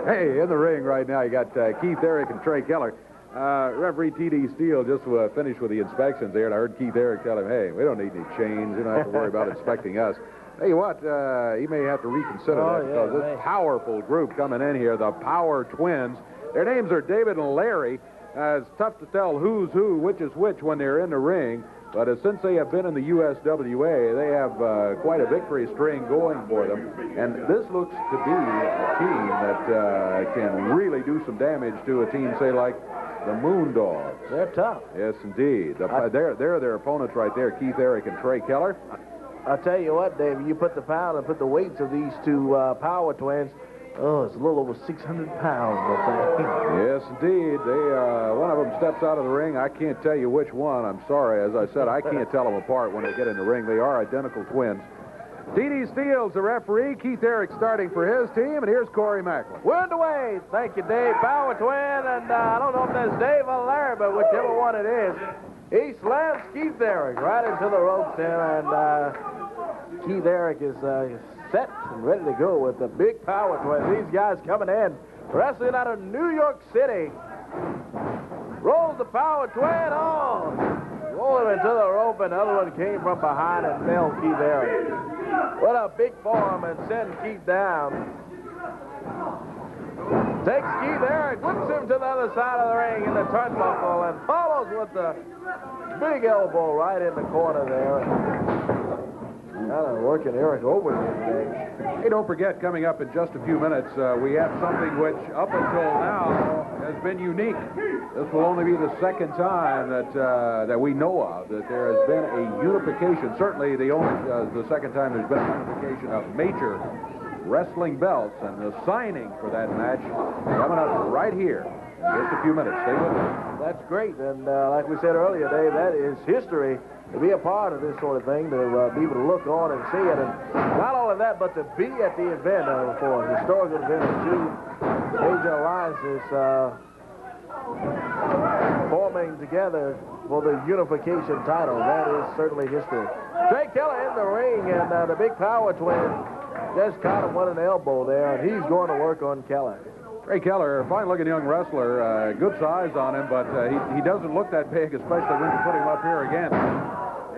Hey, in the ring right now, you got Keith Eric and Trey Keller. Referee T.D. Steele just finished with the inspections there, and I heard Keith Eric tell him, hey, we don't need any chains. You don't have to worry about inspecting us. Tell you what, he may have to reconsider that because this powerful group coming in here, the Power Twins, their names are David and Larry. It's tough to tell who's who, which is which when they're in the ring. But since they have been in the USWA, they have quite a victory string going for them. And this looks to be a team that can really do some damage to a team, say, like the Moondogs. They're tough. Yes, indeed. They're their opponents right there, Keith Eric and Trey Keller. I'll tell you what, Dave, you put the pound and put the weights of these two Power Twins. Oh, it's a little over 600 pounds, I think. Yes, indeed. One of them steps out of the ring. I can't tell you which one. I'm sorry. As I said, I can't tell them apart when they get in the ring. They are identical twins. T.D. Steele's the referee. Keith Eric starting for his team, and here's Corey Macklin. We're underway. Thank you, Dave. Power Twin, and I don't know if that's Dave or Larry, but whichever one it is, he slams Keith Eric right into the ropes there, and Keith Eric is set and ready to go with the big Power Twin. These guys coming in, wrestling out of New York City. Rolls the Power Twin on. Roll him into the rope, and the other one came from behind and fell Keith Eric. What a big forearm and send Keith down. Takes Keith Eric, whips him to the other side of the ring in the turnbuckle, and follows with the big elbow right in the corner there. Kind of working Eric over today. Hey, don't forget, coming up in just a few minutes, we have something which, up until now, has been unique. This will only be the second time that we know of that there has been a unification. Certainly, the second time there's been a unification of major wrestling belts, and the signing for that match coming up right here in just a few minutes. Stay with us. That's great, and like we said earlier, Dave, that is history. To be a part of this sort of thing, to be able to look on and see it, and not only that, but to be at the event for a historical event of two major alliances forming together for the unification title. That is certainly history. Trey Keller in the ring, and the big Power Twin just caught him with an elbow there, and he's going to work on Keller. Trey Keller, fine-looking young wrestler, good size on him, but he doesn't look that big, especially when you put him up here again.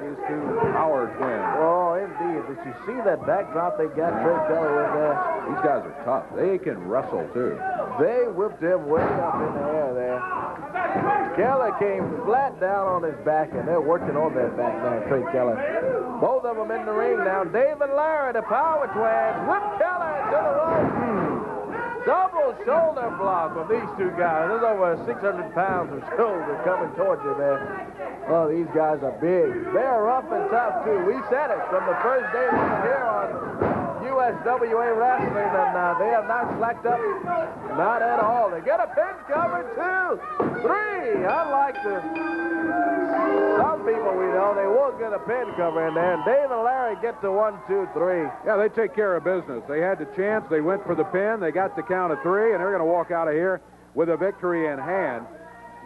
These two Power Twins. Oh, indeed. Did you see that backdrop they got Trey Keller with there? These guys are tough. They can wrestle, too. They whipped him way up in the air there. Keller came flat down on his back, and they're working on that back now, Trey Keller. Both of them in the ring now. Dave and Larry, the Power Twins, whip Keller to the rope. Double shoulder block of these two guys. There's over 600 pounds of shoulder coming towards you there. Oh, these guys are big. They're rough and tough, too. We said it from the first day we were here on USWA Wrestling, and they have not slacked up. Not at all. They get a pin cover, 2, 3. Unlike some people we know, they won't get a pin cover in there. And Dave and Larry get to 1, 2, 3. Yeah, they take care of business. They had the chance. They went for the pin. They got the count of 3, and they're going to walk out of here with a victory in hand.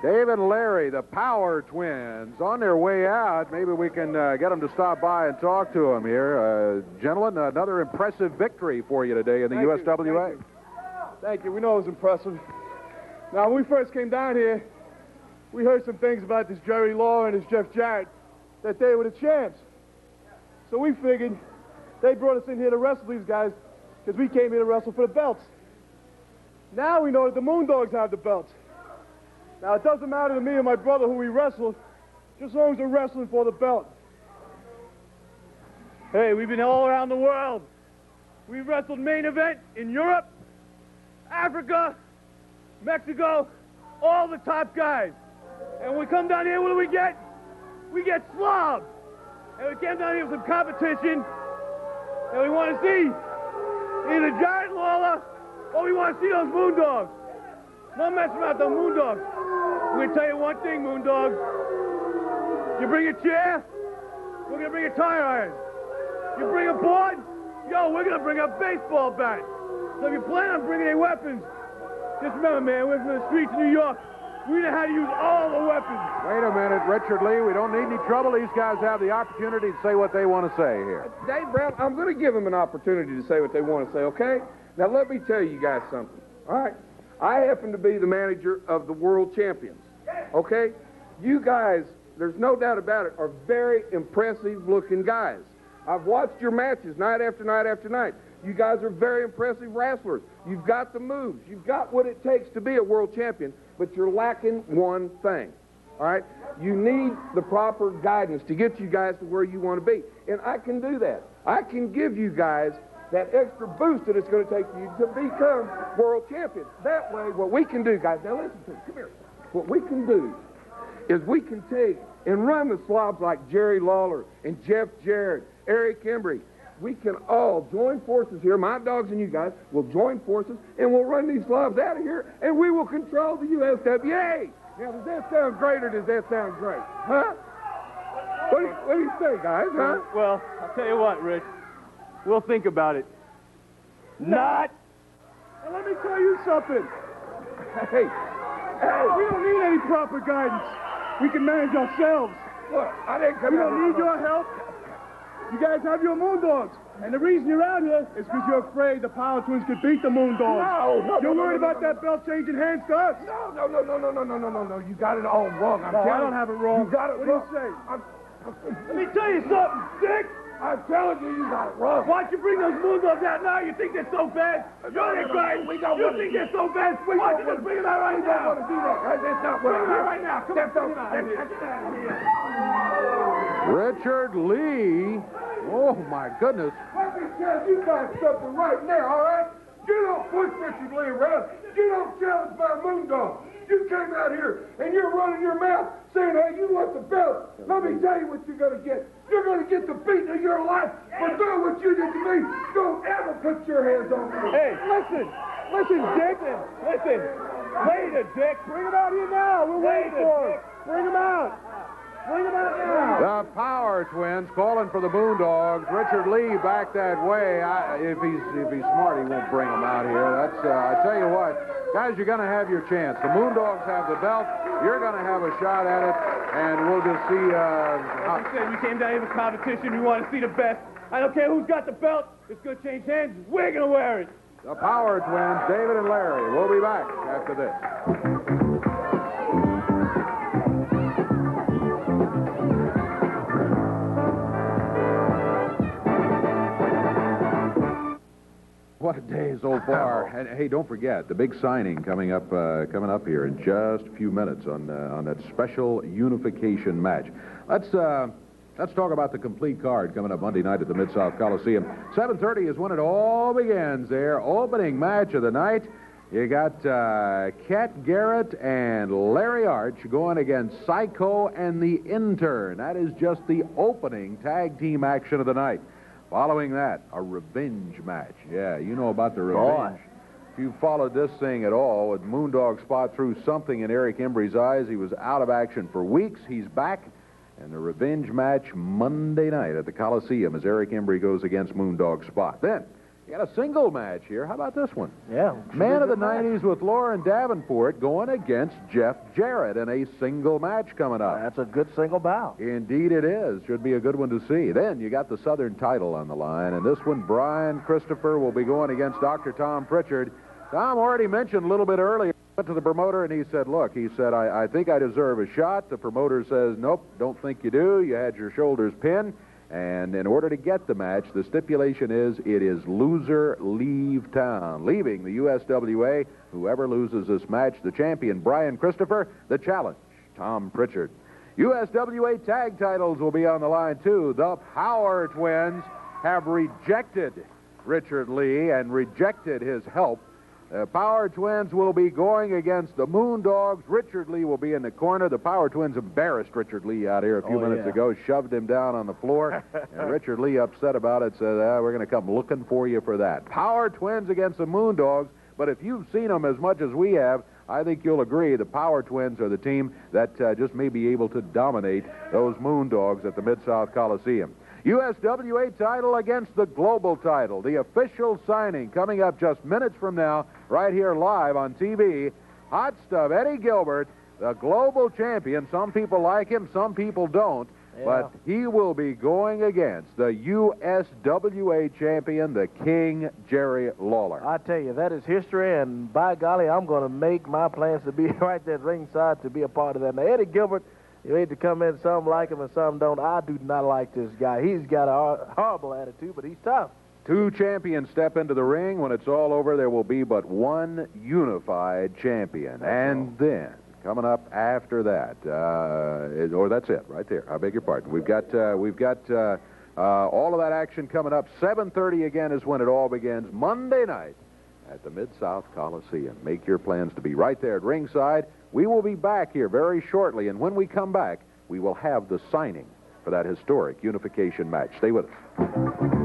Dave and Larry, the Power Twins, on their way out. Maybe we can get them to stop by and talk to them here. Gentlemen, another impressive victory for you today in the USWA. Thank you. We know it was impressive. Now, when we first came down here, we heard some things about this Jerry Law and this Jeff Jarrett, that they were the champs. So we figured they brought us in here to wrestle these guys because we came here to wrestle for the belts. Now we know that the Moondogs have the belts. Now, it doesn't matter to me and my brother who we wrestled, just as long as we're wrestling for the belt. Hey, we've been all around the world. We wrestled main event in Europe, Africa, Mexico, all the top guys. And when we come down here, what do we get? We get slobbed. And we came down here with some competition, and we want to see either Giant Lawler or we want to see those Moondogs. No messing about the Moondogs. I'm going to tell you one thing, Moondogs. You bring a chair, we're going to bring a tire iron. You bring a board, we're going to bring a baseball bat. So if you plan on bringing any weapons, just remember, man, we're from the streets of New York. We know how to use all the weapons. Wait a minute, Richard Lee. We don't need any trouble. These guys have the opportunity to say what they want to say here. Dave Brown, I'm going to give them an opportunity to say what they want to say, okay? Now, let me tell you guys something. All right. I happen to be the manager of the world champions. Okay? You guys, there's no doubt about it, are very impressive-looking guys. I've watched your matches night after night after night. You guys are very impressive wrestlers. You've got the moves. You've got what it takes to be a world champion, but you're lacking one thing. All right? You need the proper guidance to get you guys to where you want to be. And I can do that. I can give you guys that extra boost that it's going to take for you to become world champions. That way, what we can do, guys, now listen to me, come here. What we can do is we can take and run the slobs like Jerry Lawler and Jeff Jarrett, Eric Embry. We can all join forces here, my dogs and you guys will join forces, and we'll run these slobs out of here, and we will control the USWA. Now, does that sound great or does that sound great? Huh? What do you say, guys, huh? Well, I'll tell you what, Rich. We'll think about it. Not. And let me tell you something. Hey, We don't need any proper guidance. We can manage ourselves. look, I didn't come We out don't here need your help. You guys have your Moondogs. And the reason you're out here is because you're afraid the Power Twins could beat the Moondogs. You're worried about that belt changing hands to us. No. You got it all wrong. No, I don't have it wrong. You got it What wrong. do you say? Let me tell you something, Dick. I'm telling you, you got it wrong. Why'd you bring those Moondogs out now? You think they're so bad? You're the guy. You think they're so bad? Why don't you just bring them out right We don't now? want to do that, guys. That's not what Bring them I out right now. Come on, bring them out. Richard Lee. Oh, my goodness. Let me tell you guys something right now, all right? You don't push Richard Lee around. You don't challenge my Moondog. You came out here and you're running your mouth saying, hey, you want the belt. Let me tell you what you're going to get. You're going to get the beating of your life for doing what you did to me. Don't ever put your hands on me. Hey, listen, Dick. Listen. Wait a Dick. Bring him out here now. We're waiting for him. Bring him out. Bring him out now. The Power Twins calling for the Moondogs. Richard Lee back that way. If he's smart, he won't bring them out here. That's I tell you what, guys, you're going to have your chance. The Moondogs have the belt. You're going to have a shot at it, and we'll just see. Like I said, we came down here for competition. We want to see the best. I don't care who's got the belt. It's going to change hands. We're going to wear it. The Power Twins, David and Larry. We'll be back after this. What a day so far. And hey, don't forget, the big signing coming up here in just a few minutes on that special unification match. Let's talk about the complete card coming up Monday night at the Mid-South Coliseum. 7:30 is when it all begins there. Opening match of the night. You got Cat Garrett and Larry Arch going against Psycho and the Intern. That is just the opening tag team action of the night. Following that, a revenge match. Yeah, you know about the revenge. If you followed this thing at all, with Moondog spot through something in Eric Embry's eyes, he was out of action for weeks. He's back, and the revenge match Monday night at the Coliseum as Eric Embry goes against Moondog Spot. Then, you got a single match here. How about this one? Yeah. Man of the 90s with Lauren Davenport going against Jeff Jarrett in a single match coming up. That's a good single bout. Indeed it is. Should be a good one to see. Then you got the Southern title on the line, and this one, Brian Christopher will be going against Dr. Tom Pritchard. Tom already mentioned a little bit earlier, went to the promoter, and he said, look, I think I deserve a shot. The promoter says, nope, don't think you do. You had your shoulders pinned. And in order to get the match, the stipulation is it is loser leave town. Leaving the USWA, whoever loses this match, the champion, Brian Christopher, the challenge, Tom Pritchard. USWA tag titles will be on the line, too. The Power Twins have rejected Richard Lee and rejected his help. The Power Twins will be going against the Moondogs. Richard Lee will be in the corner. The Power Twins embarrassed Richard Lee out here a few minutes ago, shoved him down on the floor. And Richard Lee, upset about it, said, we're going to come looking for you for that. Power Twins against the Moondogs. But if you've seen them as much as we have, I think you'll agree the Power Twins are the team that just may be able to dominate those Moondogs at the Mid-South Coliseum. USWA title against the global title. The official signing coming up just minutes from now, right here live on TV. Hot stuff, Eddie Gilbert, the global champion. Some people like him, some people don't. But he will be going against the USWA champion, the King, Jerry Lawler. I tell you, that is history, and by golly, I'm going to make my plans to be right there at ringside to be a part of that. Now, Eddie Gilbert, you need to come in. Some like him and some don't. I do not like this guy. He's got a horrible attitude, but he's tough. Two champions step into the ring. When it's all over, there will be but one unified champion. And then, coming up after that, that's it right there. I beg your pardon. We've got all of that action coming up. 7:30 again is when it all begins Monday night at the Mid-South Coliseum. Make your plans to be right there at ringside. We will be back here very shortly, and when we come back, we will have the signing for that historic unification match. Stay with us.